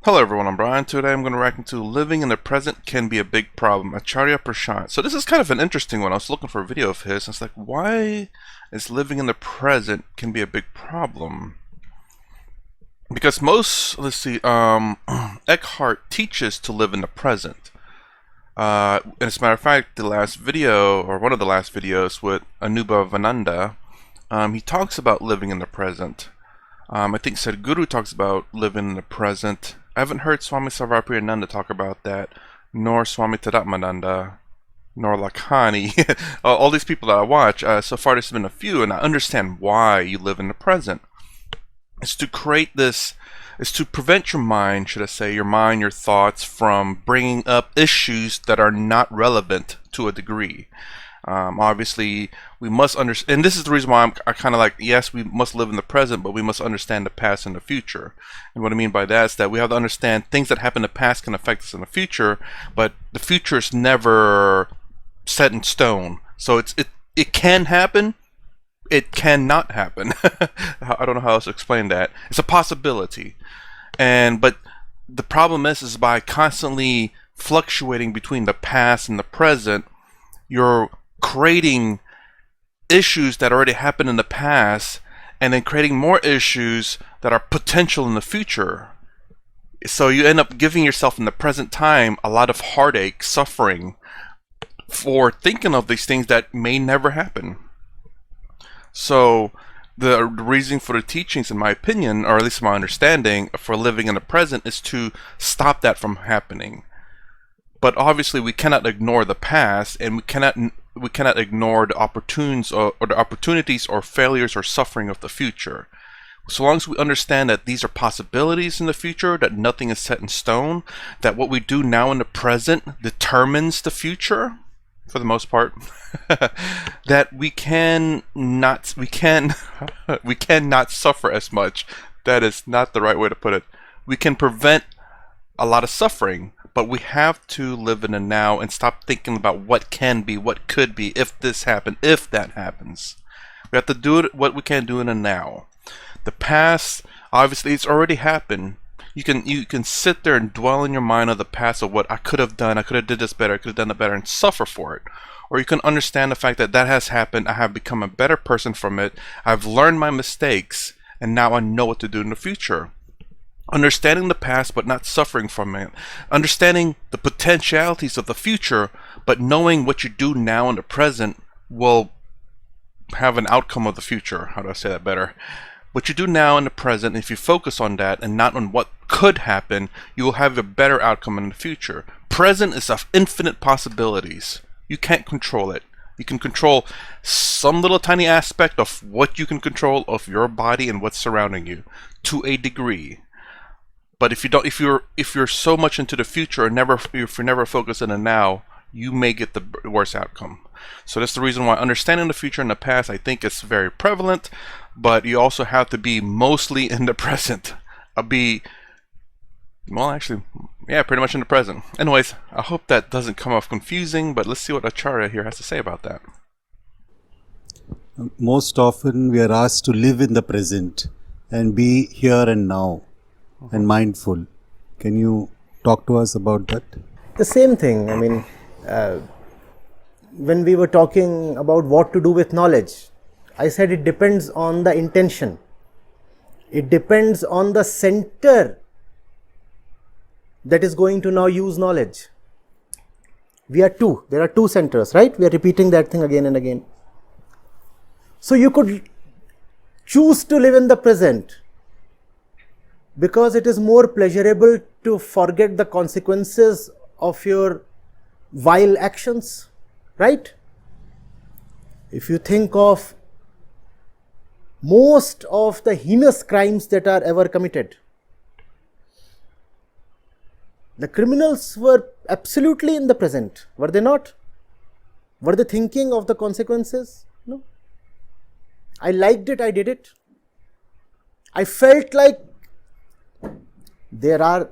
Hello everyone, I'm Brian. Today I'm going to react into Living in the Present Can Be a Big Problem, Acharya Prashant. So this is kind of an interesting one. I was looking for a video of his, and it's like, why is living in the present can be a big problem? Because Eckhart teaches to live in the present. And as a matter of fact, the last video, or one of the last videos with Vananda, he talks about living in the present. I think Sadhguru talks about living in the present. I haven't heard Swami Sarvapriyananda talk about that, nor Swami Tadatmananda, nor Lakhani. All these people that I watch, so far there's been a few, and I understand why you live in the present. It's to prevent your mind, should I say, your thoughts from bringing up issues that are not relevant to a degree. Obviously, we must understand, and this is the reason why I kind of like, yes, we must live in the present, but we must understand the past and the future. And what I mean by that is that we have to understand things that happen in the past can affect us in the future, but the future is never set in stone. So it can happen, it cannot happen. I don't know how else to explain that. It's a possibility, but the problem is by constantly fluctuating between the past and the present, you're creating issues that already happened in the past and then creating more issues that are potential in the future. So you end up giving yourself in the present time a lot of heartache, suffering for thinking of these things that may never happen. So the reason for the teachings, in my opinion, or at least my understanding, for living in the present is to stop that from happening. But obviously we cannot ignore the past, and we cannot ignore the opportunities or failures or suffering of the future. So long as we understand that these are possibilities in the future, that nothing is set in stone, that what we do now in the present determines the future, for the most part, that we cannot suffer as much. That is not the right way to put it. We can prevent a lot of suffering, but we have to live in the now and stop thinking about what can be, what could be, if this happened, if that happens. We have to do it, what we can do in the now. The past, obviously, it's already happened. You can sit there and dwell in your mind of the past of what I could have done, I could have did this better, I could have done it better, and suffer for it. Or you can understand the fact that that has happened, I have become a better person from it, I've learned my mistakes, and now I know what to do in the future. Understanding the past but not suffering from it. Understanding the potentialities of the future but knowing what you do now in the present will have an outcome of the future. How do I say that better? What you do now in the present, if you focus on that and not on what could happen, you will have a better outcome in the future. Present is of infinite possibilities. You can't control it. You can control some little tiny aspect of what you can control of your body and what's surrounding you to a degree. But if you're so much into the future and if you're never focused in the now, you may get the worst outcome. So that's the reason why understanding the future and the past, I think, is very prevalent. But you also have to be mostly in the present. Pretty much in the present. Anyways, I hope that doesn't come off confusing. But let's see what Acharya here has to say about that. Most often we are asked to live in the present and be here and now and mindful. Can you talk to us about that? The same thing. I mean, when we were talking about what to do with knowledge, I said it depends on the intention. It depends on the center that is going to now use knowledge. There are two centers, right? We are repeating that thing again and again. So you could choose to live in the present because it is more pleasurable to forget the consequences of your vile actions, right? If you think of most of the heinous crimes that are ever committed, the criminals were absolutely in the present, were they not? Were they thinking of the consequences? No. I liked it, I did it. I felt like there are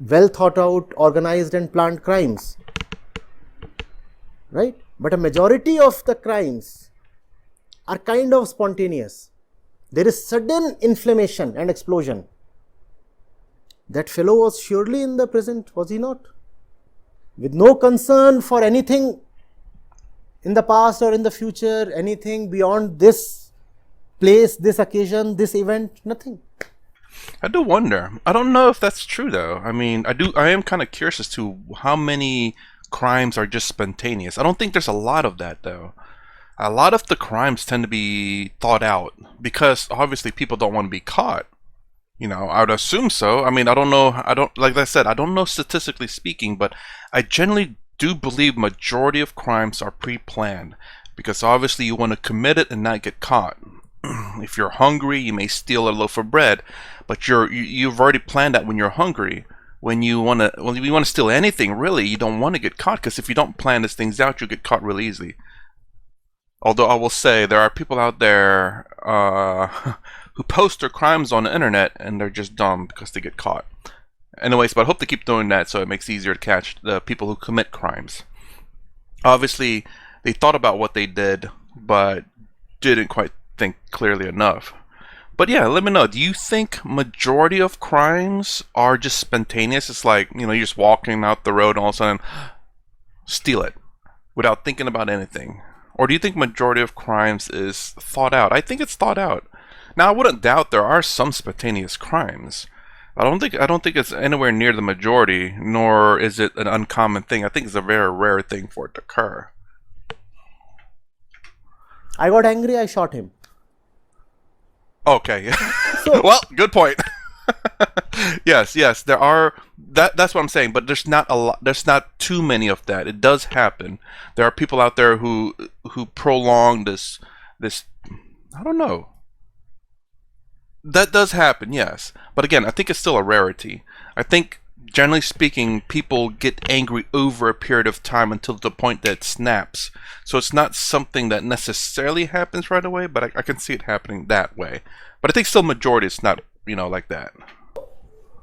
well thought out, organized and planned crimes, right? But a majority of the crimes are kind of spontaneous. There is sudden inflammation and explosion. That fellow was surely in the present, was he not? With no concern for anything in the past or in the future, anything beyond this place, this occasion, this event, nothing. I do wonder. I don't know if that's true though. I mean, I am kind of curious as to how many crimes are just spontaneous. I don't think there's a lot of that though. A lot of the crimes tend to be thought out because obviously people don't want to be caught. I would assume so. I mean, I don't know. Like I said, I don't know statistically speaking, but I generally do believe majority of crimes are pre-planned because obviously you want to commit it and not get caught. If you're hungry, you may steal a loaf of bread, but you've already planned that when you're hungry. When you want to steal anything, really, you don't want to get caught because if you don't plan these things out, you'll get caught really easily. Although I will say there are people out there who post their crimes on the internet and they're just dumb because they get caught. Anyways, but I hope they keep doing that so it makes it easier to catch the people who commit crimes. Obviously, they thought about what they did, but didn't quite think clearly enough. But yeah, let me know. Do you think majority of crimes are just spontaneous? It's like, you're just walking out the road and all of a sudden steal it without thinking about anything. Or do you think majority of crimes is thought out? I think it's thought out. Now, I wouldn't doubt there are some spontaneous crimes. I don't think it's anywhere near the majority, nor is it an uncommon thing. I think it's a very rare thing for it to occur. I got angry, I shot him. Okay. Well, good point. Yes, there are. That's what I'm saying. But there's not a lot. There's not too many of that. It does happen. There are people out there who prolong this. I don't know. That does happen, yes. But again, I think it's still a rarity. I think, generally speaking, people get angry over a period of time until the point that it snaps. So it's not something that necessarily happens right away, but I can see it happening that way. But I think still majority it's not, like that.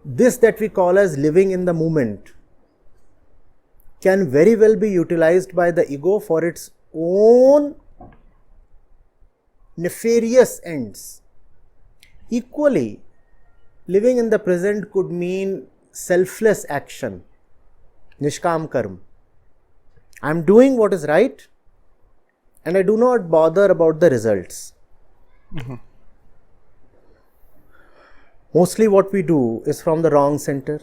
This that we call as living in the moment can very well be utilized by the ego for its own nefarious ends. Equally, living in the present could mean selfless action, nishkam karma. I am doing what is right and I do not bother about the results. Mm-hmm. Mostly what we do is from the wrong center.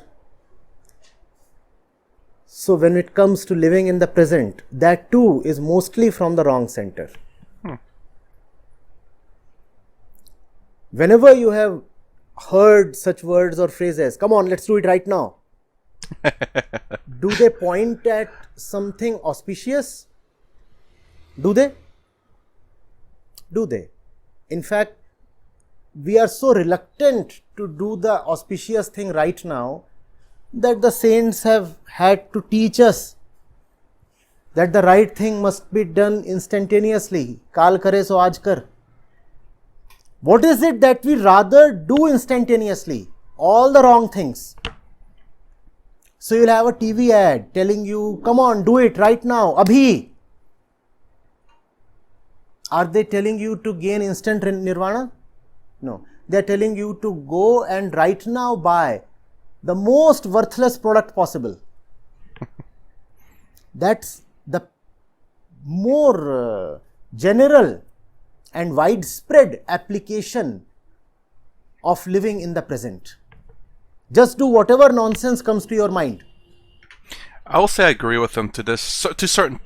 So when it comes to living in the present, that too is mostly from the wrong center. Whenever you have heard such words or phrases, come on, let's do it right now. Do they point at something auspicious? Do they? Do they? In fact, we are so reluctant to do the auspicious thing right now that the saints have had to teach us that the right thing must be done instantaneously. Kal kare so aaj kar. What is it that we rather do instantaneously? All the wrong things. So you'll have a TV ad telling you, come on, do it right now, abhi. Are they telling you to gain instant nirvana? No. They are telling you to go and right now buy the most worthless product possible. That's the more general and widespread application of living in the present. Just do whatever nonsense comes to your mind. I will say I agree with them to this, to certain.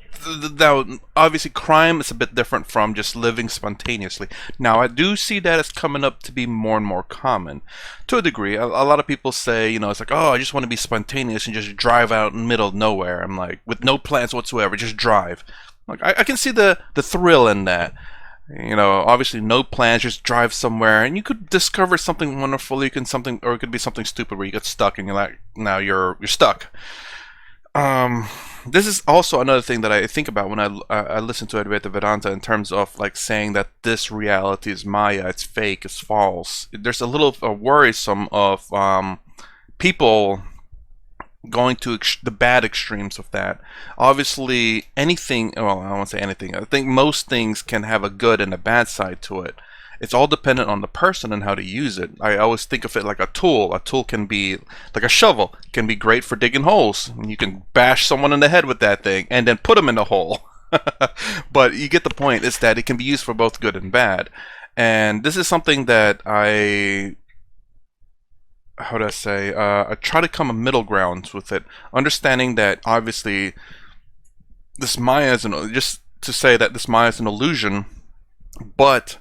Now, obviously, crime is a bit different from just living spontaneously. Now, I do see that as coming up to be more and more common, to a degree. A lot of people say, it's like, oh, I just want to be spontaneous and just drive out in the middle of nowhere. I'm like, with no plans whatsoever, just drive. Like, I can see the thrill in that. Obviously no plans, just drive somewhere and you could discover something wonderful. Or it could be something stupid where you get stuck and you're like, now you're stuck. This is also another thing that I think about when I listen to Advaita Vedanta in terms of like saying that this reality is Maya, it's fake, it's false. There's a little worrisome of people going to the bad extremes of that. Obviously, anything, well, I won't say anything. I think most things can have a good and a bad side to it. It's all dependent on the person and how to use it. I always think of it like a tool. A tool can be like a shovel, can be great for digging holes. You can bash someone in the head with that thing and then put them in the hole. But you get the point, is that it can be used for both good and bad. And this is something that I try to come a middle ground with it, understanding that obviously this Maya is just to say that this Maya is an illusion, but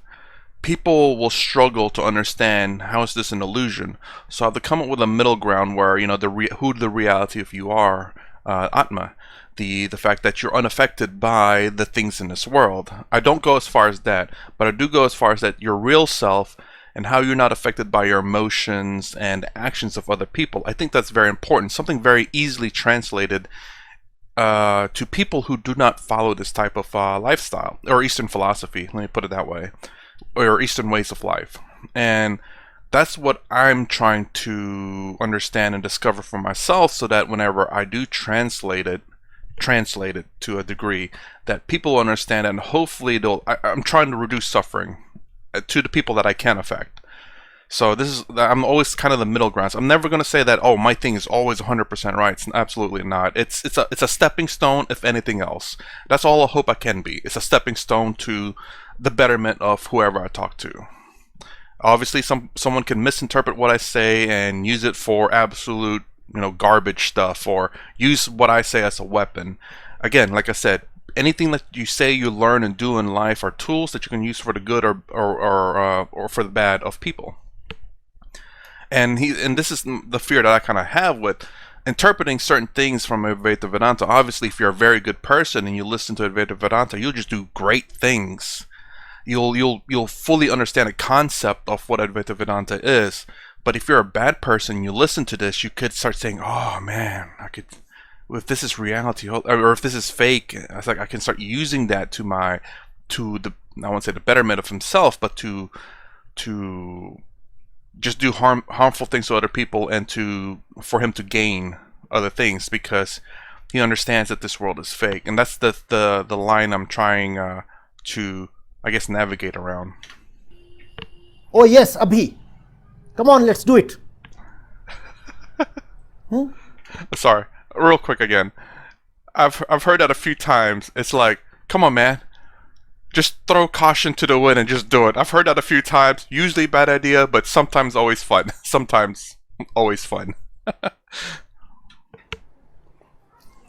people will struggle to understand how is this an illusion. So I have to come up with a middle ground where, you know, who the reality of you are, Atma, the fact that you're unaffected by the things in this world. I don't go as far as that, but I do go as far as that your real self and how you're not affected by your emotions and actions of other people. I think that's very important. Something very easily translated to people who do not follow this type of lifestyle, or Eastern philosophy, let me put it that way, or Eastern ways of life. And that's what I'm trying to understand and discover for myself, so that whenever I do translate it to a degree that people understand, and hopefully I'm trying to reduce suffering to the people that I can affect. So I'm always kind of the middle ground. So I'm never going to say that, oh, my thing is always 100% right. It's absolutely not. It's a stepping stone, if anything else. That's all I hope I can be. It's a stepping stone to the betterment of whoever I talk to. Obviously, someone can misinterpret what I say and use it for absolute, garbage stuff, or use what I say as a weapon. Again, like I said, anything that you say, you learn, and do in life are tools that you can use for the good or for the bad of people. And this is the fear that I kind of have with interpreting certain things from Advaita Vedanta. Obviously, if you're a very good person and you listen to Advaita Vedanta, you'll just do great things. You'll fully understand the concept of what Advaita Vedanta is. But if you're a bad person, you listen to this, you could start saying, "Oh man, if this is reality, or if this is fake, I can start using that to I won't say the betterment of himself, but to just do harmful things to other people, and for him to gain other things, because he understands that this world is fake." And that's the line I'm trying to, I guess, navigate around. Oh yes, Abhi, come on, let's do it. Sorry, real quick again. I've heard that a few times. It's like, come on, man. Just throw caution to the wind and just do it. I've heard that a few times. Usually bad idea, but sometimes always fun. Sometimes always fun.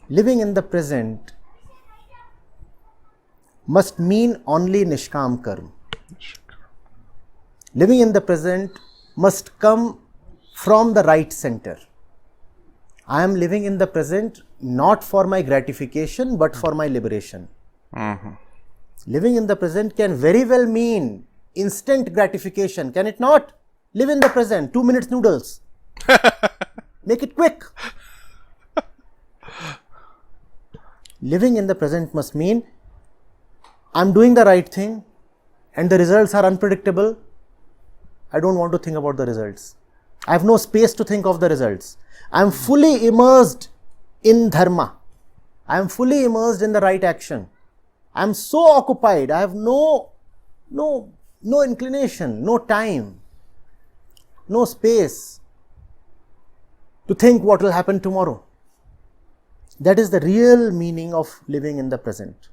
Living in the present must mean only Nishkam Karma. Living in the present must come from the right center. I am living in the present not for my gratification, but for my liberation. Mm-hmm. Living in the present can very well mean instant gratification, can it not? Live in the present, 2 minutes noodles. Make it quick. Living in the present must mean I'm doing the right thing and the results are unpredictable. I don't want to think about the results. I have no space to think of the results. I am fully immersed in dharma. I am fully immersed in the right action. I am so occupied. I have no inclination, no time, no space to think what will happen tomorrow. That is the real meaning of living in the present.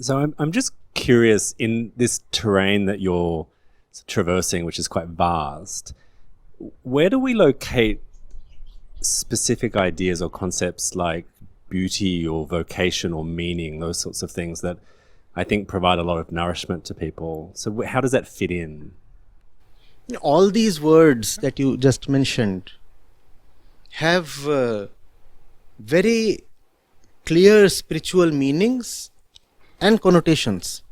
So I'm just curious, in this terrain that you're traversing, which is quite vast, where do we locate specific ideas or concepts like beauty or vocation or meaning, those sorts of things that I think provide a lot of nourishment to people? So how does that fit in? All these words that you just mentioned have very clear spiritual meanings and connotations.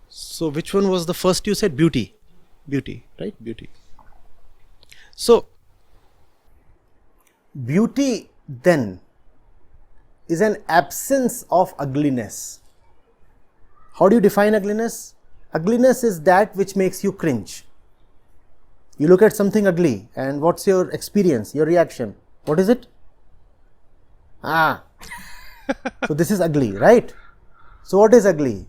So which one was the first you said? Beauty. Beauty, right? Beauty. So beauty then is an absence of ugliness. How do you define ugliness? Ugliness is that which makes you cringe. You look at something ugly and what's your experience, your reaction? What is it? So this is ugly, right? So what is ugly?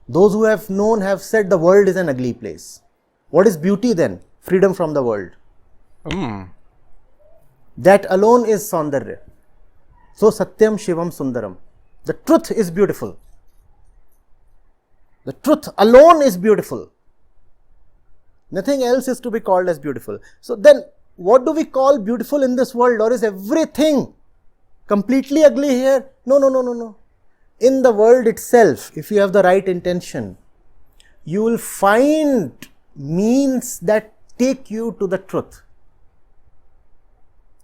Those who have known have said the world is an ugly place. What is beauty then? Freedom from the world. That alone is Saundarya. So Satyam Shivam Sundaram. The truth is beautiful. The truth alone is beautiful. Nothing else is to be called as beautiful. So then, what do we call beautiful in this world? Or is everything completely ugly here? No, no, no, no, no. In the world itself, if you have the right intention, you will find means that take you to the truth.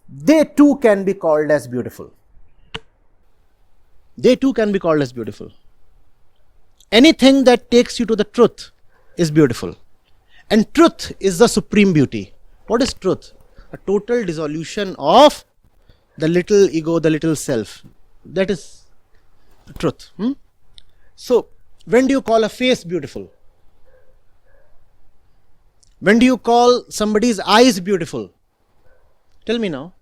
They too can be called as beautiful. They too can be called as beautiful. Anything that takes you to the truth is beautiful. And truth is the supreme beauty. What is truth? A total dissolution of the little ego, the little self. That is truth. So, when do you call a face beautiful? When do you call somebody's eyes beautiful? Tell me now.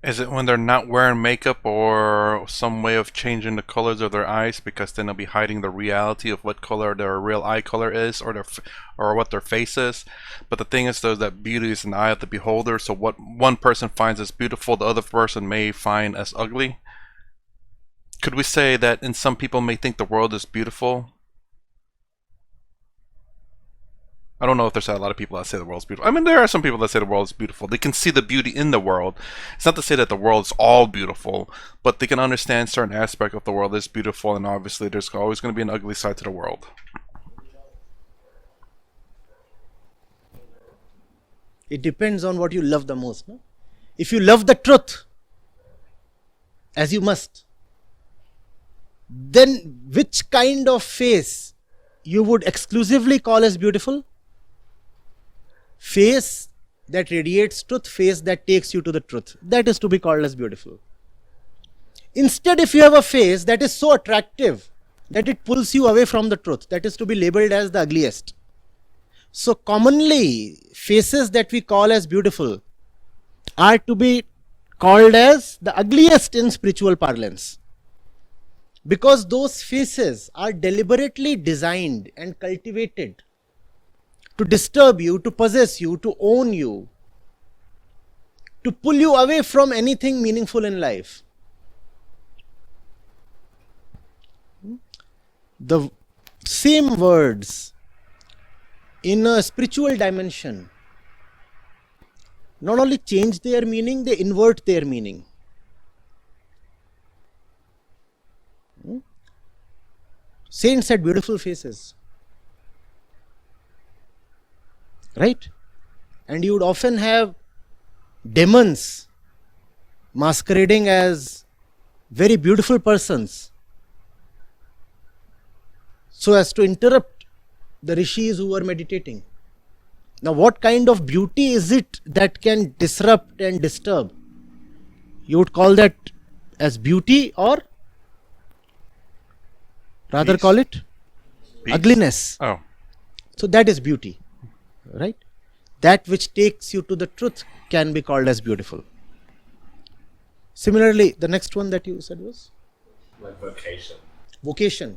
Is it when they're not wearing makeup or some way of changing the colors of their eyes, because then they'll be hiding the reality of what color their real eye color is, or or what their face is? But the thing is, though, that beauty is in the eye of the beholder. So what one person finds as beautiful, the other person may find as ugly. Could we say that in some people may think the world is beautiful? I don't know if there's a lot of people that say the world's beautiful. I mean, there are some people that say the world is beautiful. They can see the beauty in the world. It's not to say that the world is all beautiful, but they can understand certain aspect of the world is beautiful, and obviously there's always going to be an ugly side to the world. It depends on what you love the most. No? If you love the truth, as you must, then which kind of face you would exclusively call as beautiful? Face that radiates truth, face that takes you to the truth. That is to be called as beautiful. Instead, if you have a face that is so attractive that it pulls you away from the truth, that is to be labeled as the ugliest. So commonly, faces that we call as beautiful are to be called as the ugliest in spiritual parlance. Because those faces are deliberately designed and cultivated to disturb you, to possess you, to own you, to pull you away from anything meaningful in life. The same words in a spiritual dimension not only change their meaning, they invert their meaning. Saints had beautiful faces, right? And you would often have demons masquerading as very beautiful persons, so as to interrupt the rishis who were meditating. Now, what kind of beauty is it that can disrupt and disturb? You would call that as beauty, or rather Peace. call it Peace. ugliness. Oh. So that is beauty, right? That which takes you to the truth can be called as beautiful. Similarly, the next one that you said was? Like vocation. Vocation.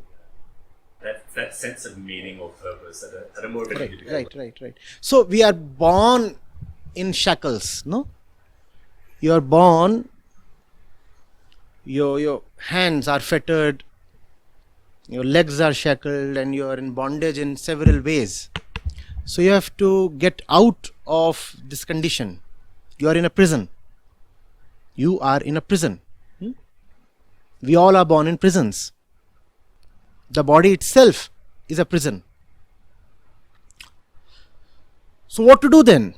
That sense of meaning or purpose that I'm more ready to go. Right. So we are born in shackles, no? You are born, your hands are fettered, your legs are shackled, and you are in bondage in several ways. So you have to get out of this condition. You are in a prison. You are in a prison. We all are born in prisons. The body itself is a prison. So what to do then?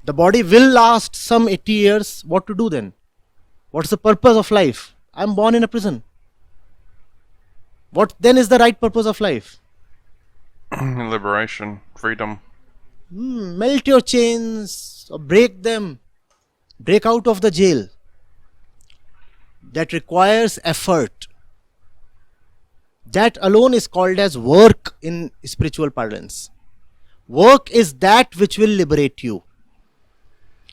The body will last some 80 years. What to do then? What's the purpose of life? I am born in a prison. What then is the right purpose of life? Liberation, freedom. Melt your chains or break them. Break out of the jail. That requires effort. That alone is called as work in spiritual parlance. Work is that which will liberate you.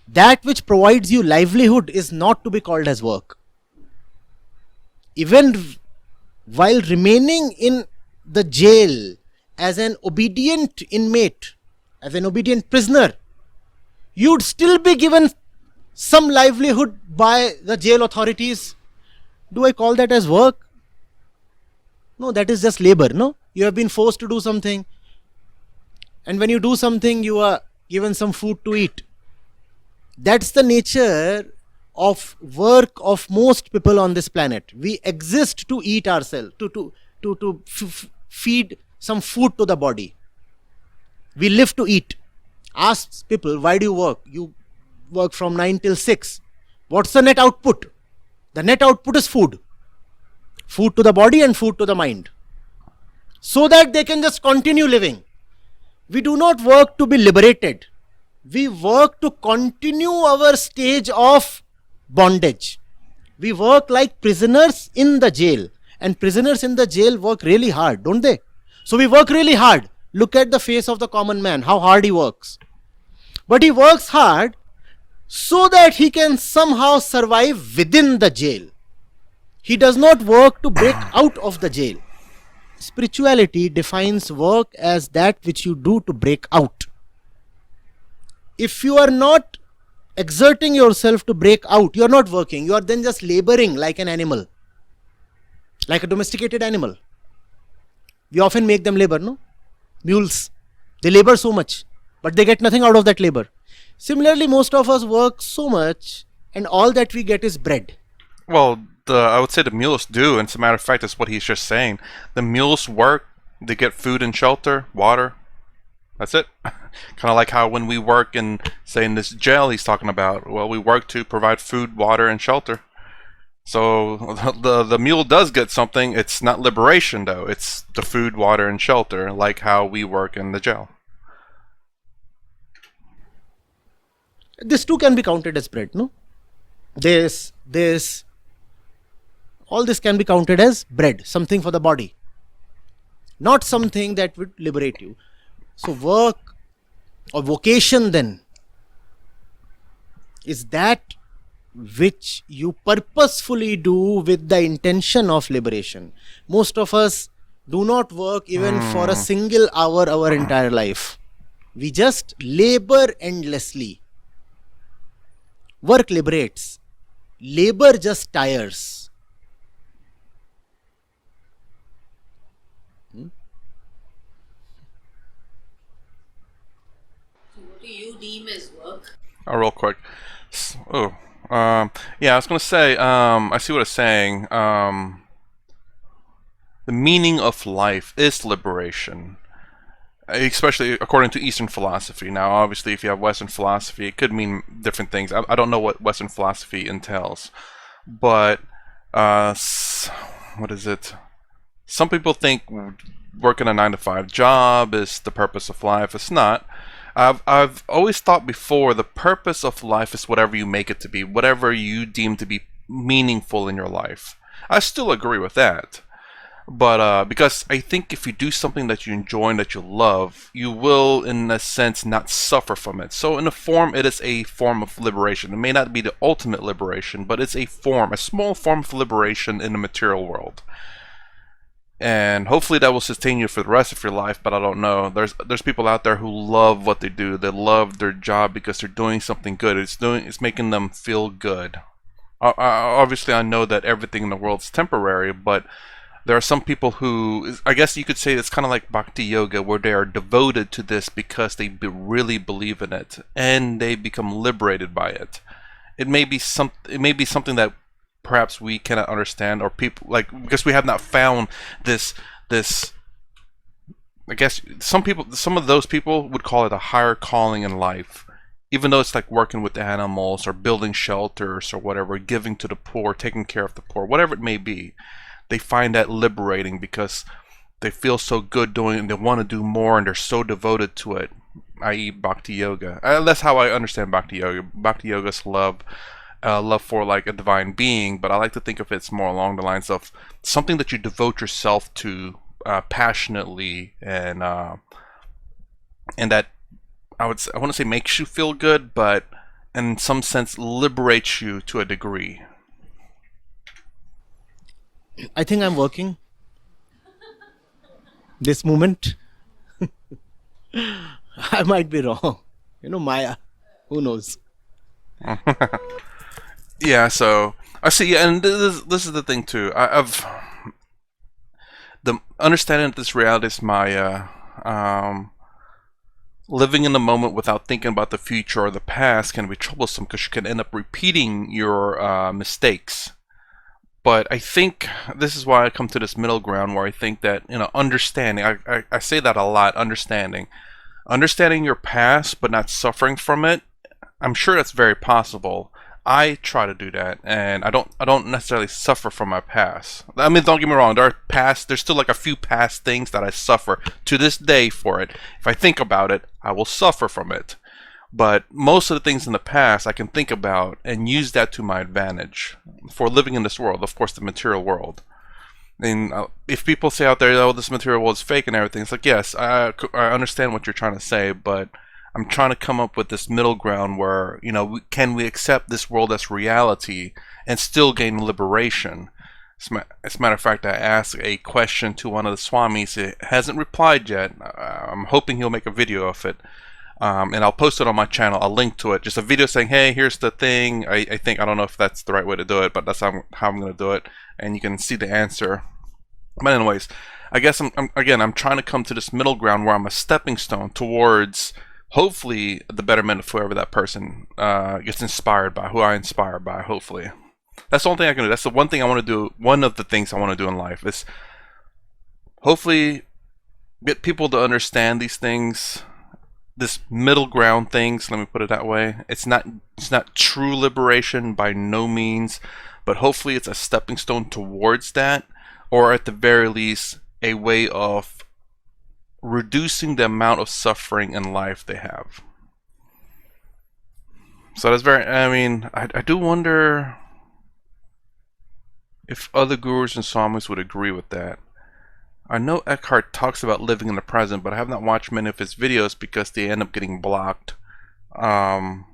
That which provides you livelihood is not to be called as work. even while remaining in the jail as an obedient inmate, as an obedient prisoner, you'd still be given some livelihood by the jail authorities. Do I call that as work? No, that is just labor, no? You have been forced to do something. And when you do something, you are given some food to eat. That's the nature of work of most people on this planet. We exist to eat ourselves, to feed some food to the body. We live to eat. Ask people, why do you work? You work from 9 till 6. What's the net output? The net output is food. Food to the body and food to the mind. So that they can just continue living. We do not work to be liberated. We work to continue our stage of bondage. We work like prisoners in the jail. And prisoners in the jail work really hard, don't they? So we work really hard. Look at the face of the common man, how hard he works. But he works hard so that he can somehow survive within the jail. He does not work to break out of the jail. Spirituality defines work as that which you do to break out. If you are not exerting yourself to break out, you are not working. You are then just laboring like an animal, like a domesticated animal. We often make them labor, no? Mules. They labor so much, but they get nothing out of that labor. Similarly, most of us work so much, and all that we get is bread. Well, I would say the mules do, and as a matter of fact, that's what he's just saying. The mules work, they get food and shelter, water. That's it. Kind of like how when we work in, say, in this jail he's talking about, well, we work to provide food, water, and shelter. So the mule does get something. It's not liberation, though. It's the food, water, and shelter, like how we work in the jail. This too can be counted as bread, no? This, all this can be counted as bread, something for the body. Not something that would liberate you. So work or vocation then is that which you purposefully do with the intention of liberation. Most of us do not work even for a single hour our entire life. We just labor endlessly. Work liberates. Labor just tires. What do you deem as work? Oh, real quick. Yeah, I was gonna say. I see what it's saying. The meaning of life is liberation, especially according to Eastern philosophy. Now, obviously, if you have Western philosophy, it could mean different things. I don't know what Western philosophy entails, but what is it? Some people think working a 9-to-5 job is the purpose of life. It's not. I've always thought before the purpose of life is whatever you make it to be, whatever you deem to be meaningful in your life. I still agree with that. But because I think if you do something that you enjoy and that you love, you will, in a sense, not suffer from it. So in a form, it is a form of liberation. It may not be the ultimate liberation, but it's a small form of liberation in the material world. And hopefully that will sustain you for the rest of your life, but I don't know. There's people out there who love what they do. They love their job because they're doing something good. It's making them feel good. Obviously, I know that everything in the world is temporary, but there are some people who, I guess you could say it's kind of like bhakti yoga, where they are devoted to this because they really believe in it and they become liberated by it. It may be something that perhaps we cannot understand, or people, like, because we have not found this I guess some of those people would call it a higher calling in life, even though it's like working with animals or building shelters or whatever, giving to the poor, taking care of the poor, whatever it may be. They find that liberating because they feel so good doing it and they want to do more and they're so devoted to it, i.e. bhakti yoga. That's how I understand bhakti yoga. Bhakti yoga is love for like a divine being, but I like to think of it more along the lines of something that you devote yourself to passionately, and that I want to say makes you feel good, but in some sense liberates you to a degree. I think I'm working. This moment. I might be wrong. Maya. Who knows? Yeah, so I see, and this is the thing too. I've the understanding that this reality is Maya, living in the moment without thinking about the future or the past can be troublesome because you can end up repeating your mistakes. But I think this is why I come to this middle ground where I think that, understanding, I say that a lot, understanding your past but not suffering from it. I'm sure that's very possible. I try to do that, and I don't necessarily suffer from my past. I mean, don't get me wrong, there's still like a few past things that I suffer to this day for it. If I think about it, I will suffer from it. But most of the things in the past I can think about and use that to my advantage for living in this world, of course, the material world. And if people say out there, oh, this material world is fake and everything, it's like, yes, I understand what you're trying to say, but I'm trying to come up with this middle ground where, can we accept this world as reality and still gain liberation? As a matter of fact, I asked a question to one of the swamis. He hasn't replied yet. I'm hoping he'll make a video of it. And I'll post it on my channel. I'll link to it. Just a video saying, hey, here's the thing. I don't know if that's the right way to do it, but that's how I'm going to do it. And you can see the answer. But anyways, I guess I'm trying to come to this middle ground where I'm a stepping stone towards hopefully the betterment of whoever that person gets inspired by, who I inspire by, hopefully. That's the only thing I can do. That's the one thing I want to do. One of the things I want to do in life is hopefully get people to understand these things, this middle ground things, let me put it that way. It's not true liberation by no means, but hopefully it's a stepping stone towards that, or at the very least a way of reducing the amount of suffering in life they have. So that's I do wonder if other gurus and swamis would agree with that. I know Eckhart talks about living in the present, but I have not watched many of his videos because they end up getting blocked. And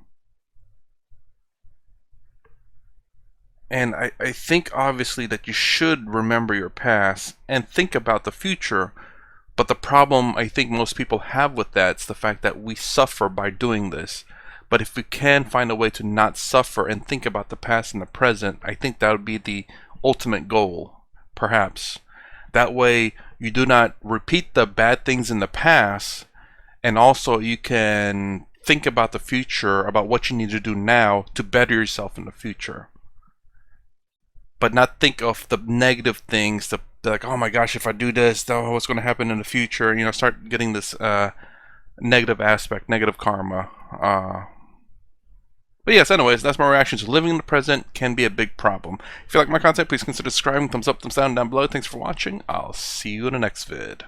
I think obviously that you should remember your past and think about the future. But the problem I think most people have with that is the fact that we suffer by doing this. But if we can find a way to not suffer and think about the past and the present, I think that would be the ultimate goal, perhaps. That way you do not repeat the bad things in the past, and also you can think about the future, about what you need to do now to better yourself in the future. But not think of the negative things, like, oh my gosh, if I do this, oh, what's going to happen in the future? Start getting this negative aspect, negative karma. But yes, anyways, that's my reaction to living in the present can be a big problem. If you like my content, please consider subscribing, thumbs up, thumbs down below. Thanks for watching. I'll see you in the next vid.